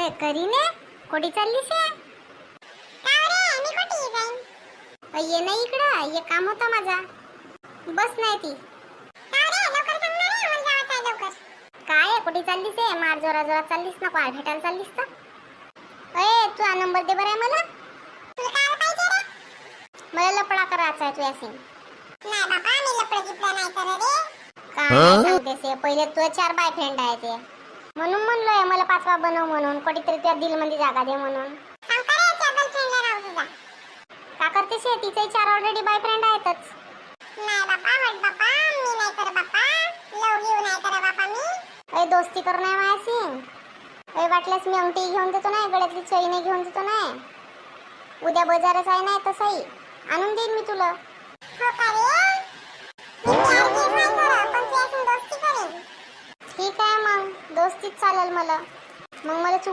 ए करीने कोठी चाललीस आहे? ये ना इकडं, ये काम होता माझा. बस नाही ती काय कुठे चाललीस आहे? मार जोरा जोरात चाललीस ना, काय भेटायला चाललीस तर? ए तुझा नंबर दे बरं मला. मला लपडा करायचा आहे तुझ्याशी. काय सांगू देसे, पहिले तुझे 4 बॉयफ्रेंड आहे ते, म्हणून म्हणलोय मला 5वा बनव म्हणून, कुठेतरी त्या दिल मध्ये जागा दे म्हणून. का करतेस? तिचे 4 ऑलरेडी बॉयफ्रेंड आहेतच. ए दोस्ती कर नाही माझ्याशी. ए वाटल्यास मी अंगठी घेऊन देतो नाही, गळ्यातली चैनी घेऊन देतो नाही. उद्या बाजारच आहे नाही तसंही आणून देईन मी तुला. ठीक आहे मग दोस्तीच चालेल मला. मग मला